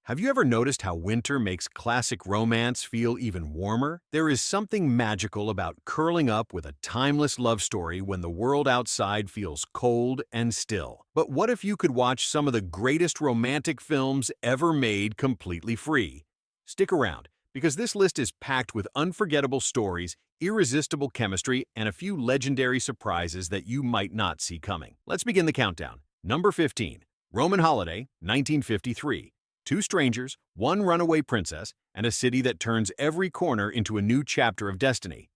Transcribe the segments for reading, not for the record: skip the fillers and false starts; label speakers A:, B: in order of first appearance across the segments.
A: Have you ever noticed how winter makes classic romance feel even warmer? There is something magical about curling up with a timeless love story when the world outside feels cold and still. But what if you could watch some of the greatest romantic films ever made completely free? Stick around, because this list is packed with unforgettable stories, irresistible chemistry, and a few legendary surprises that you might not see coming. Let's begin the countdown. Number 15, Roman Holiday, 1953. Two strangers, one runaway princess, and a city that turns every corner into a new chapter of destiny.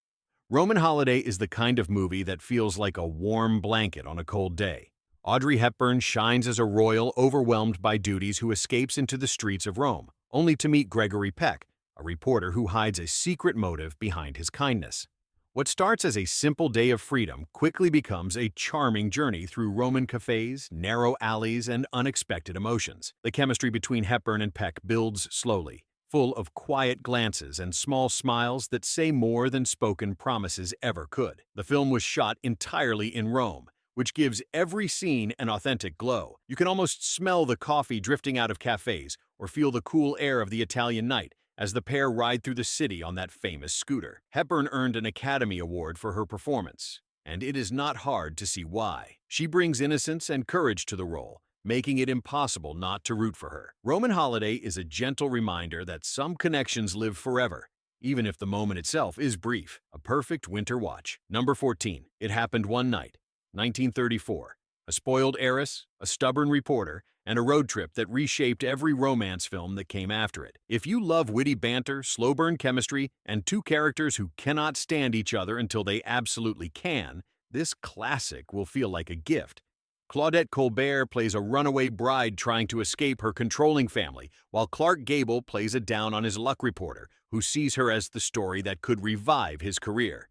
A: Roman Holiday is the kind of movie that feels like a warm blanket on a cold day. Audrey Hepburn shines as a royal overwhelmed by duties who escapes into the streets of Rome, only to meet Gregory Peck, a reporter who hides a secret motive behind his kindness. What starts as a simple day of freedom quickly becomes a charming journey through Roman cafes, narrow alleys, and unexpected emotions. The chemistry between Hepburn and Peck builds slowly, full of quiet glances and small smiles that say more than spoken promises ever could. The film was shot entirely in Rome, which gives every scene an authentic glow. You can almost smell the coffee drifting out of cafes or feel the cool air of the Italian night as the pair ride through the city on that famous scooter. Hepburn earned an Academy Award for her performance, and it is not hard to see why. She brings innocence and courage to the role, making it impossible not to root for her. Roman Holiday is a gentle reminder that some connections live forever, even if the moment itself is brief. A perfect winter watch. Number 14. It Happened One Night, 1934. A spoiled heiress, a stubborn reporter, and a road trip that reshaped every romance film that came after it. If you love witty banter, slow burn chemistry, and two characters who cannot stand each other until they absolutely can, this classic will feel like a gift. Claudette Colbert plays a runaway bride trying to escape her controlling family, while Clark Gable plays a down-on-his-luck reporter who sees her as the story that could revive his career.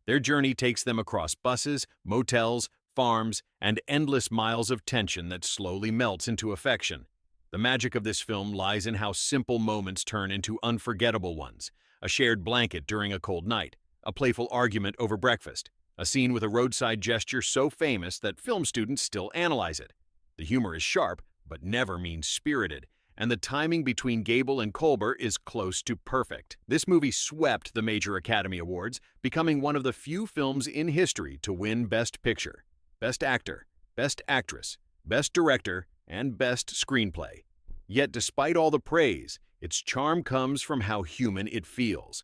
A: Their journey takes them across buses, motels, farms, and endless miles of tension that slowly melts into affection. The magic of this film lies in how simple moments turn into unforgettable ones. A shared blanket during a cold night, a playful argument over breakfast, a scene with a roadside gesture so famous that film students still analyze it. The humor is sharp, but never mean-spirited, and the timing between Gable and Colbert is close to perfect. This movie swept the major Academy Awards, becoming one of the few films in history to win Best Picture, Best Actor, Best Actress, Best Director, and Best Screenplay. Yet despite all the praise, its charm comes from how human it feels.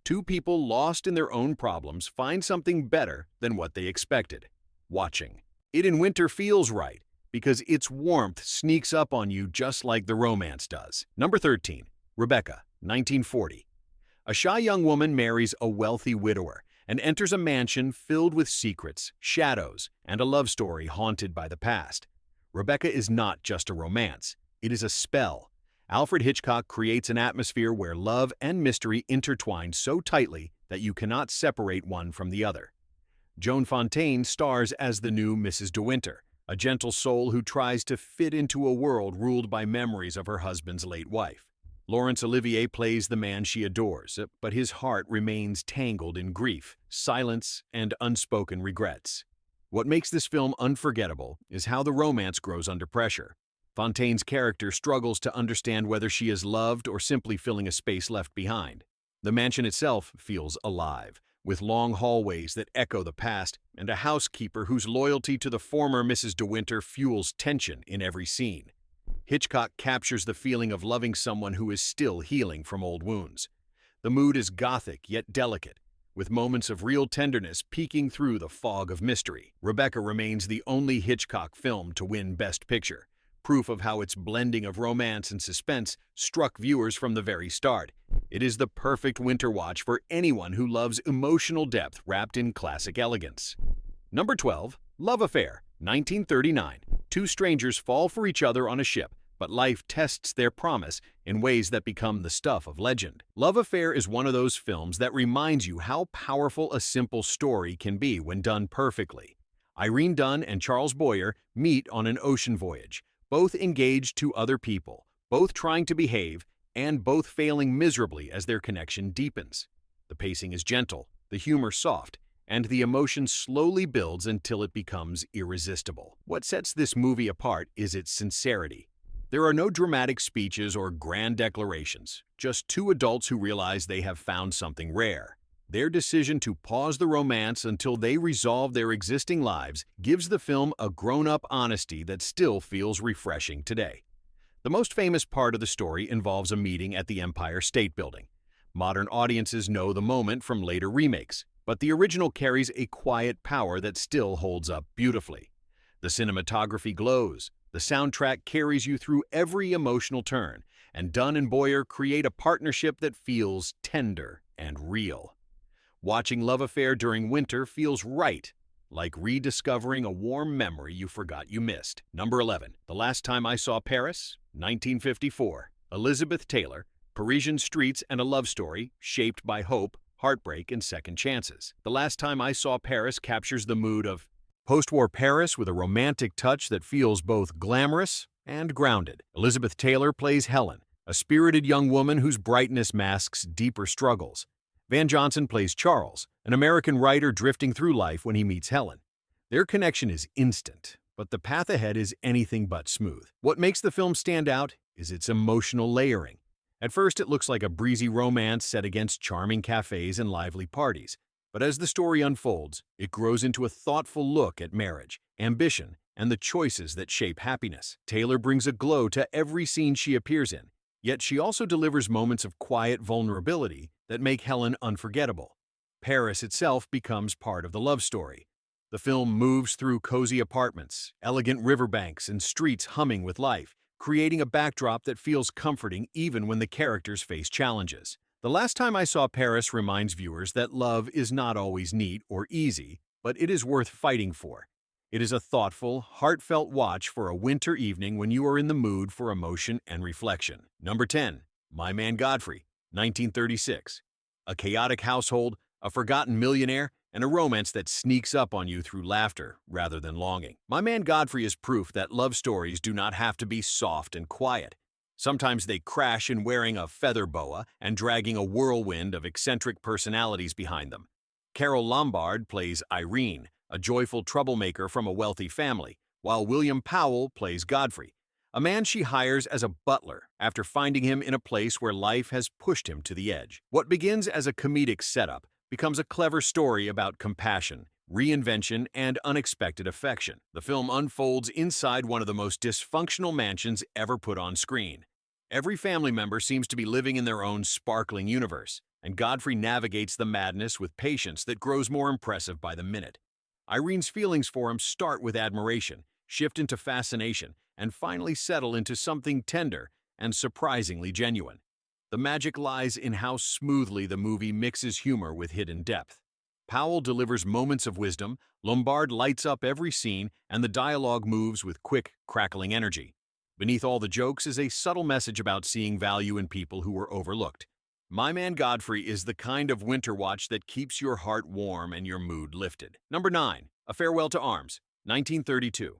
A: Two people lost in their own problems find something better than what they expected. Watching it in winter feels right, because its warmth sneaks up on you just like the romance does. Number 13. Rebecca, 1940. A shy young woman marries a wealthy widower and enters a mansion filled with secrets, shadows, and a love story haunted by the past. Rebecca is not just a romance, it is a spell. Alfred Hitchcock creates an atmosphere where love and mystery intertwine so tightly that you cannot separate one from the other. Joan Fontaine stars as the new Mrs. De Winter, a gentle soul who tries to fit into a world ruled by memories of her husband's late wife. Laurence Olivier plays the man she adores, but his heart remains tangled in grief, silence, and unspoken regrets. What makes this film unforgettable is how the romance grows under pressure. Fontaine's character struggles to understand whether she is loved or simply filling a space left behind. The mansion itself feels alive, with long hallways that echo the past and a housekeeper whose loyalty to the former Mrs. De Winter fuels tension in every scene. Hitchcock captures the feeling of loving someone who is still healing from old wounds. The mood is gothic yet delicate, with moments of real tenderness peeking through the fog of mystery. Rebecca remains the only Hitchcock film to win Best Picture, proof of how its blending of romance and suspense struck viewers from the very start. It is the perfect winter watch for anyone who loves emotional depth wrapped in classic elegance. Number 12. Love Affair, 1939. Two strangers fall for each other on a ship, but life tests their promise in ways that become the stuff of legend. Love Affair is one of those films that reminds you how powerful a simple story can be when done perfectly. Irene Dunne and Charles Boyer meet on an ocean voyage, both engaged to other people, both trying to behave, and both failing miserably as their connection deepens. The pacing is gentle, the humor soft, and the emotion slowly builds until it becomes irresistible. What sets this movie apart is its sincerity. There are no dramatic speeches or grand declarations, just two adults who realize they have found something rare. Their decision to pause the romance until they resolve their existing lives gives the film a grown-up honesty that still feels refreshing today. The most famous part of the story involves a meeting at the Empire State Building. Modern audiences know the moment from later remakes, but the original carries a quiet power that still holds up beautifully. The cinematography glows, the soundtrack carries you through every emotional turn, and Dunn and Boyer create a partnership that feels tender and real. Watching Love Affair during winter feels right, like rediscovering a warm memory you forgot you missed. Number 11. The Last Time I Saw Paris, 1954. Elizabeth Taylor, Parisian streets and a love story shaped by hope, heartbreak, and second chances. The Last Time I Saw Paris captures the mood of post-war Paris with a romantic touch that feels both glamorous and grounded. Elizabeth Taylor plays Helen, a spirited young woman whose brightness masks deeper struggles. Van Johnson plays Charles, an American writer drifting through life when he meets Helen. Their connection is instant, but the path ahead is anything but smooth. What makes the film stand out is its emotional layering. At first, it looks like a breezy romance set against charming cafes and lively parties. But as the story unfolds, it grows into a thoughtful look at marriage, ambition, and the choices that shape happiness. Taylor brings a glow to every scene she appears in, yet she also delivers moments of quiet vulnerability that make Helen unforgettable. Paris itself becomes part of the love story. The film moves through cozy apartments, elegant riverbanks, and streets humming with life, creating a backdrop that feels comforting even when the characters face challenges. The Last Time I Saw Paris reminds viewers that love is not always neat or easy, but it is worth fighting for. It is a thoughtful, heartfelt watch for a winter evening when you are in the mood for emotion and reflection. Number 10. My Man Godfrey, 1936. A chaotic household, a forgotten millionaire, and a romance that sneaks up on you through laughter rather than longing. My Man Godfrey is proof that love stories do not have to be soft and quiet. Sometimes they crash in wearing a feather boa and dragging a whirlwind of eccentric personalities behind them. Carole Lombard plays Irene, a joyful troublemaker from a wealthy family, while William Powell plays Godfrey, a man she hires as a butler after finding him in a place where life has pushed him to the edge. What begins as a comedic setup becomes a clever story about compassion, reinvention, and unexpected affection. The film unfolds inside one of the most dysfunctional mansions ever put on screen. Every family member seems to be living in their own sparkling universe, and Godfrey navigates the madness with patience that grows more impressive by the minute. Irene's feelings for him start with admiration, shift into fascination, and finally settle into something tender and surprisingly genuine. The magic lies in how smoothly the movie mixes humor with hidden depth. Powell delivers moments of wisdom, Lombard lights up every scene, and the dialogue moves with quick, crackling energy. Beneath all the jokes is a subtle message about seeing value in people who were overlooked. My Man Godfrey is the kind of winter watch that keeps your heart warm and your mood lifted. Number 9. A Farewell to Arms, 1932.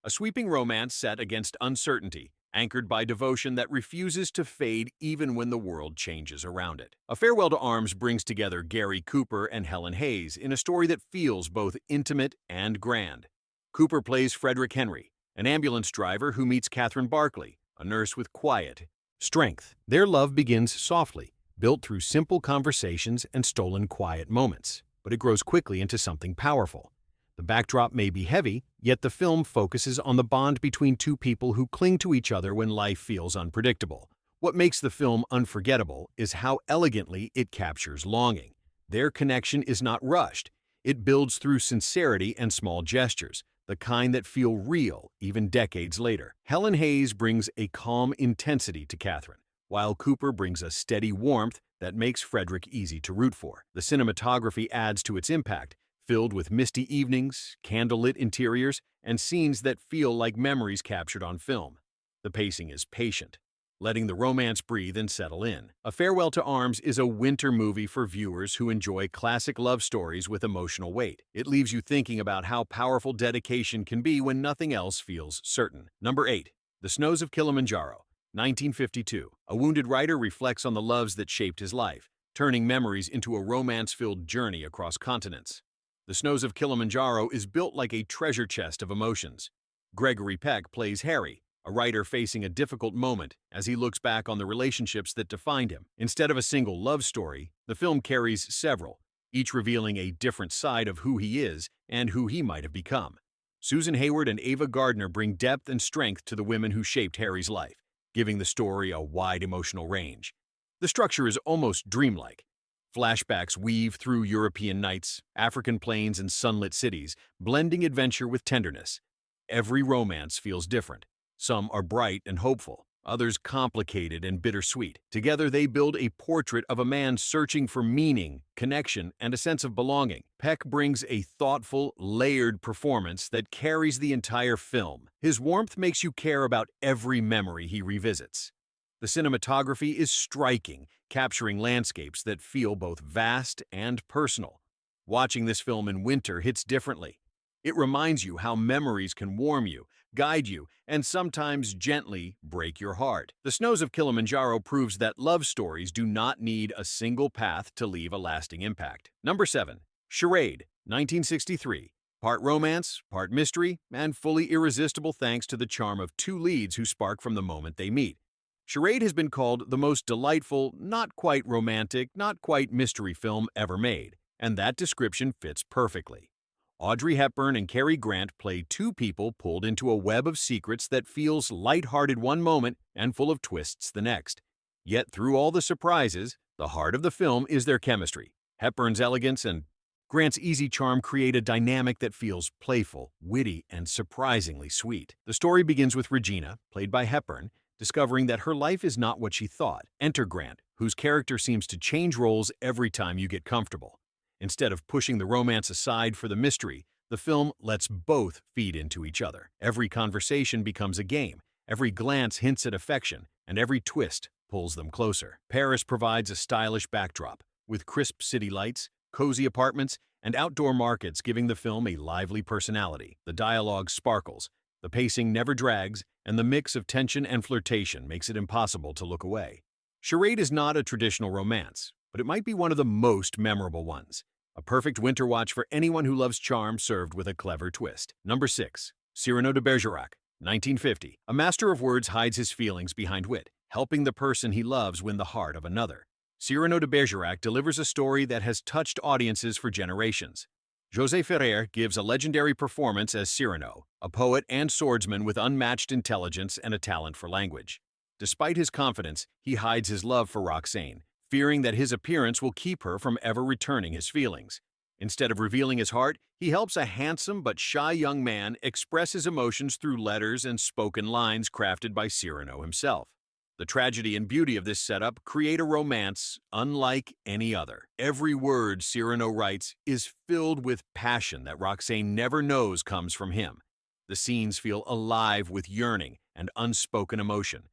A: A sweeping romance set against uncertainty, anchored by devotion that refuses to fade even when the world changes around it. A Farewell to Arms brings together Gary Cooper and Helen Hayes in a story that feels both intimate and grand. Cooper plays Frederick Henry, an ambulance driver who meets Catherine Barkley, a nurse with quiet strength. Their love begins softly, built through simple conversations and stolen quiet moments, but it grows quickly into something powerful. The backdrop may be heavy, yet the film focuses on the bond between two people who cling to each other when life feels unpredictable. What makes the film unforgettable is how elegantly it captures longing. Their connection is not rushed. It builds through sincerity and small gestures, the kind that feel real even decades later. Helen Hayes brings a calm intensity to Catherine, while Cooper brings a steady warmth that makes Frederick easy to root for. The cinematography adds to its impact, filled with misty evenings, candlelit interiors, and scenes that feel like memories captured on film. The pacing is patient, letting the romance breathe and settle in. A Farewell to Arms is a winter movie for viewers who enjoy classic love stories with emotional weight. It leaves you thinking about how powerful dedication can be when nothing else feels certain. Number 8. The Snows of Kilimanjaro, 1952. A wounded writer reflects on the loves that shaped his life, turning memories into a romance-filled journey across continents. The Snows of Kilimanjaro is built like a treasure chest of emotions. Gregory Peck plays Harry, a writer facing a difficult moment as he looks back on the relationships that defined him. Instead of a single love story, the film carries several, each revealing a different side of who he is and who he might have become. Susan Hayward and Ava Gardner bring depth and strength to the women who shaped Harry's life, giving the story a wide emotional range. The structure is almost dreamlike. Flashbacks weave through European nights, African plains, and sunlit cities, blending adventure with tenderness. Every romance feels different. Some are bright and hopeful, others complicated and bittersweet. Together, they build a portrait of a man searching for meaning, connection, and a sense of belonging. Peck brings a thoughtful, layered performance that carries the entire film. His warmth makes you care about every memory he revisits. The cinematography is striking, capturing landscapes that feel both vast and personal. Watching this film in winter hits differently. It reminds you how memories can warm you, guide you, and sometimes gently break your heart. The Snows of Kilimanjaro proves that love stories do not need a single path to leave a lasting impact. Number 7. Charade, 1963. Part romance, part mystery, and fully irresistible thanks to the charm of two leads who spark from the moment they meet. Charade has been called the most delightful, not quite romantic, not quite mystery film ever made, and that description fits perfectly. Audrey Hepburn and Cary Grant play two people pulled into a web of secrets that feels lighthearted one moment and full of twists the next. Yet through all the surprises, the heart of the film is their chemistry. Hepburn's elegance and Grant's easy charm create a dynamic that feels playful, witty, and surprisingly sweet. The story begins with Regina, played by Hepburn, discovering that her life is not what she thought. Enter Grant, whose character seems to change roles every time you get comfortable. Instead of pushing the romance aside for the mystery, the film lets both feed into each other. Every conversation becomes a game, every glance hints at affection, and every twist pulls them closer. Paris provides a stylish backdrop, with crisp city lights, cozy apartments, and outdoor markets giving the film a lively personality. The dialogue sparkles, the pacing never drags, and the mix of tension and flirtation makes it impossible to look away. Charade is not a traditional romance, but it might be one of the most memorable ones. A perfect winter watch for anyone who loves charm served with a clever twist. Number 6. Cyrano de Bergerac, 1950. A master of words hides his feelings behind wit, helping the person he loves win the heart of another. Cyrano de Bergerac delivers a story that has touched audiences for generations. José Ferrer gives a legendary performance as Cyrano, a poet and swordsman with unmatched intelligence and a talent for language. Despite his confidence, he hides his love for Roxane, fearing that his appearance will keep her from ever returning his feelings. Instead of revealing his heart, he helps a handsome but shy young man express his emotions through letters and spoken lines crafted by Cyrano himself. The tragedy and beauty of this setup create a romance unlike any other. Every word Cyrano writes is filled with passion that Roxane never knows comes from him. The scenes feel alive with yearning and unspoken emotion.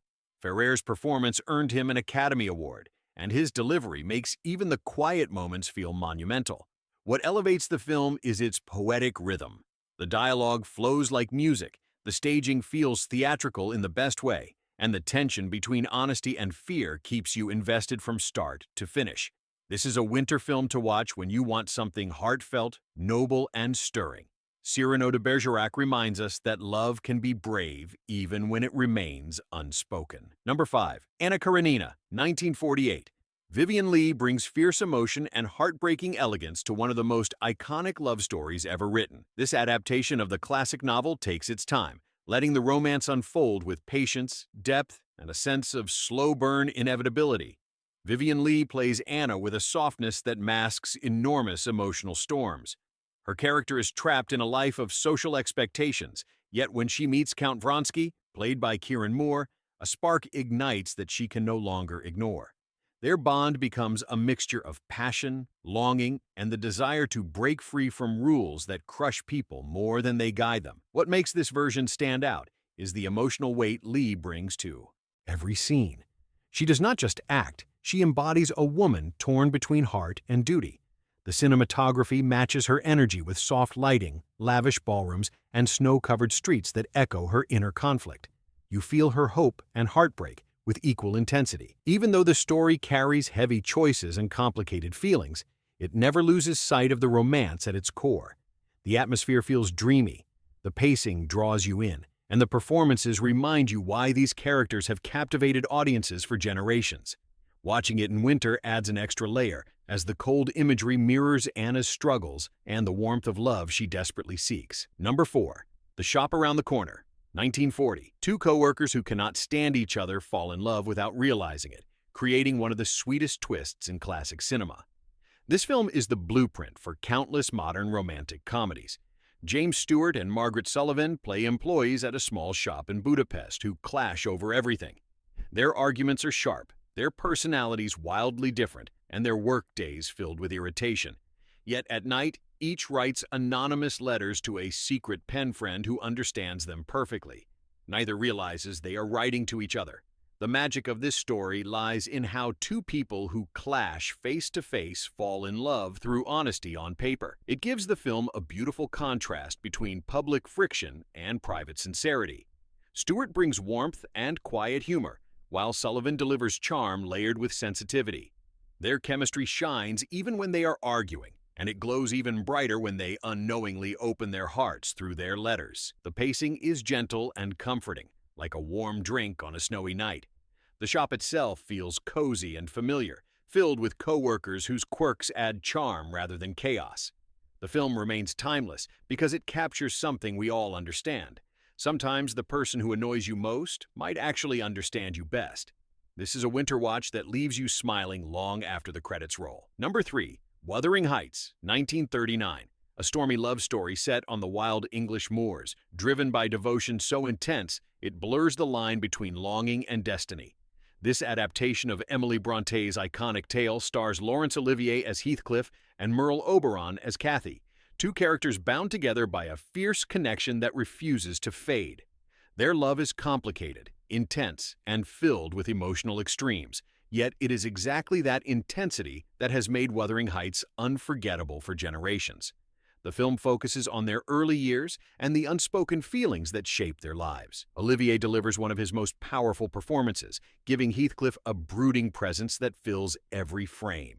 A: Ferrer's performance earned him an Academy Award, and his delivery makes even the quiet moments feel monumental. What elevates the film is its poetic rhythm. The dialogue flows like music, the staging feels theatrical in the best way, and the tension between honesty and fear keeps you invested from start to finish. This is a winter film to watch when you want something heartfelt, noble, and stirring. Cyrano de Bergerac reminds us that love can be brave even when it remains unspoken. Number 5. Anna Karenina, 1948. Vivien Leigh brings fierce emotion and heartbreaking elegance to one of the most iconic love stories ever written. This adaptation of the classic novel takes its time, letting the romance unfold with patience, depth, and a sense of slow-burn inevitability. Vivien Leigh plays Anna with a softness that masks enormous emotional storms. Her character is trapped in a life of social expectations, yet when she meets Count Vronsky, played by Kieran Moore, a spark ignites that she can no longer ignore. Their bond becomes a mixture of passion, longing, and the desire to break free from rules that crush people more than they guide them. What makes this version stand out is the emotional weight Leigh brings to every scene. She does not just act, she embodies a woman torn between heart and duty. The cinematography matches her energy with soft lighting, lavish ballrooms, and snow-covered streets that echo her inner conflict. You feel her hope and heartbreak with equal intensity. Even though the story carries heavy choices and complicated feelings, it never loses sight of the romance at its core. The atmosphere feels dreamy, the pacing draws you in, and the performances remind you why these characters have captivated audiences for generations. Watching it in winter adds an extra layer, as the cold imagery mirrors Anna's struggles and the warmth of love she desperately seeks. Number 4. The Shop Around the Corner, 1940. Two co-workers who cannot stand each other fall in love without realizing it, creating one of the sweetest twists in classic cinema. This film is the blueprint for countless modern romantic comedies. James Stewart and Margaret Sullivan play employees at a small shop in Budapest who clash over everything. Their arguments are sharp, their personalities wildly different, and their work days filled with irritation. Yet at night, each writes anonymous letters to a secret pen friend who understands them perfectly. Neither realizes they are writing to each other. The magic of this story lies in how two people who clash face to face fall in love through honesty on paper. It gives the film a beautiful contrast between public friction and private sincerity. Stewart brings warmth and quiet humor, while Sullivan delivers charm layered with sensitivity. Their chemistry shines even when they are arguing, and it glows even brighter when they unknowingly open their hearts through their letters. The pacing is gentle and comforting, like a warm drink on a snowy night. The shop itself feels cozy and familiar, filled with co-workers whose quirks add charm rather than chaos. The film remains timeless because it captures something we all understand. Sometimes the person who annoys you most might actually understand you best. This is a winter watch that leaves you smiling long after the credits roll. Number 3. Wuthering Heights, 1939. A stormy love story set on the wild English moors, driven by devotion so intense it blurs the line between longing and destiny. This adaptation of Emily Bronte's iconic tale stars Laurence Olivier as Heathcliff and Merle Oberon as Cathy, two characters bound together by a fierce connection that refuses to fade. Their love is complicated, intense, and filled with emotional extremes, yet it is exactly that intensity that has made Wuthering Heights unforgettable for generations. The film focuses on their early years and the unspoken feelings that shape their lives. Olivier delivers one of his most powerful performances, giving Heathcliff a brooding presence that fills every frame.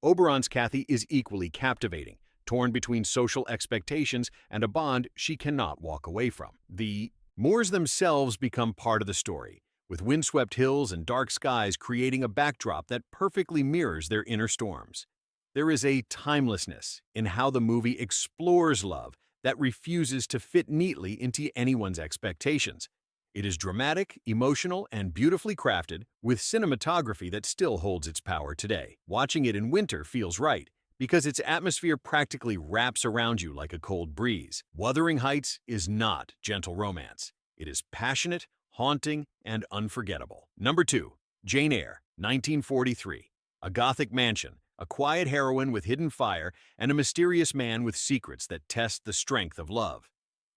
A: Oberon's Cathy is equally captivating, torn between social expectations and a bond she cannot walk away from. The moors themselves become part of the story, with windswept hills and dark skies creating a backdrop that perfectly mirrors their inner storms. There is a timelessness in how the movie explores love that refuses to fit neatly into anyone's expectations. It is dramatic, emotional, and beautifully crafted, with cinematography that still holds its power today. Watching it in winter feels right, because its atmosphere practically wraps around you like a cold breeze. Wuthering Heights is not gentle romance. It is passionate, haunting, and unforgettable. Number 2. Jane Eyre, 1943. A Gothic mansion, a quiet heroine with hidden fire, and a mysterious man with secrets that test the strength of love.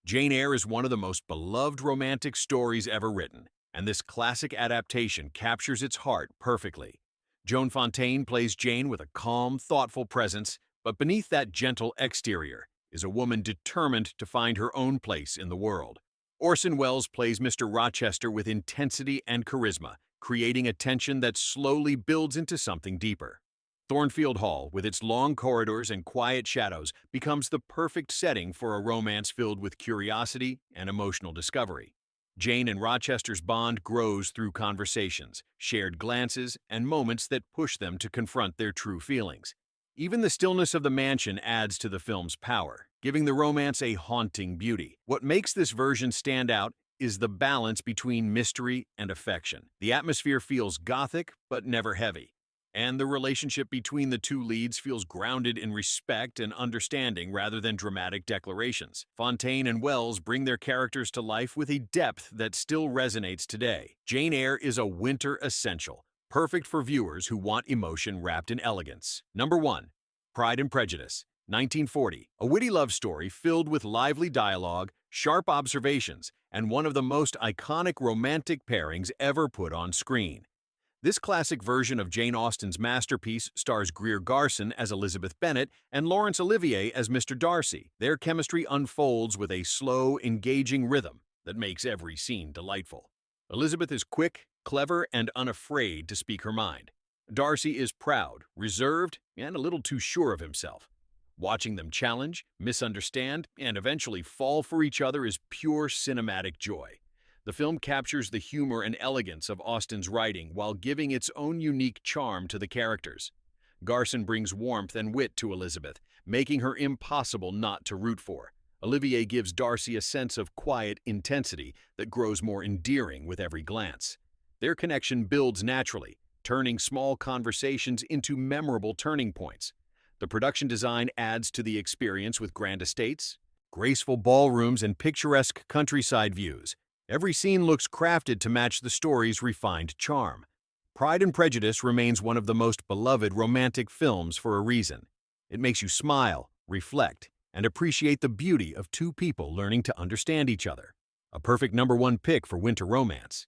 A: Jane Eyre is one of the most beloved romantic stories ever written, and this classic adaptation captures its heart perfectly. Joan Fontaine plays Jane with a calm, thoughtful presence, but beneath that gentle exterior is a woman determined to find her own place in the world. Orson Welles plays Mr. Rochester with intensity and charisma, creating a tension that slowly builds into something deeper. Thornfield Hall, with its long corridors and quiet shadows, becomes the perfect setting for a romance filled with curiosity and emotional discovery. Jane and Rochester's bond grows through conversations, shared glances, and moments that push them to confront their true feelings. Even the stillness of the mansion adds to the film's power, giving the romance a haunting beauty. What makes this version stand out is the balance between mystery and affection. The atmosphere feels gothic, but never heavy, and the relationship between the two leads feels grounded in respect and understanding rather than dramatic declarations. Fontaine and Wells bring their characters to life with a depth that still resonates today. Jane Eyre is a winter essential, perfect for viewers who want emotion wrapped in elegance. Number 1. Pride and Prejudice, 1940. A witty love story filled with lively dialogue, sharp observations, and one of the most iconic romantic pairings ever put on screen. This classic version of Jane Austen's masterpiece stars Greer Garson as Elizabeth Bennet and Laurence Olivier as Mr. Darcy. Their chemistry unfolds with a slow, engaging rhythm that makes every scene delightful. Elizabeth is quick, clever, and unafraid to speak her mind. Darcy is proud, reserved, and a little too sure of himself. Watching them challenge, misunderstand, and eventually fall for each other is pure cinematic joy. The film captures the humor and elegance of Austen's writing while giving its own unique charm to the characters. Garson brings warmth and wit to Elizabeth, making her impossible not to root for. Olivier gives Darcy a sense of quiet intensity that grows more endearing with every glance. Their connection builds naturally, turning small conversations into memorable turning points. The production design adds to the experience with grand estates, graceful ballrooms, and picturesque countryside views. Every scene looks crafted to match the story's refined charm. Pride and Prejudice remains one of the most beloved romantic films for a reason. It makes you smile, reflect, and appreciate the beauty of two people learning to understand each other. A perfect number one pick for winter romance.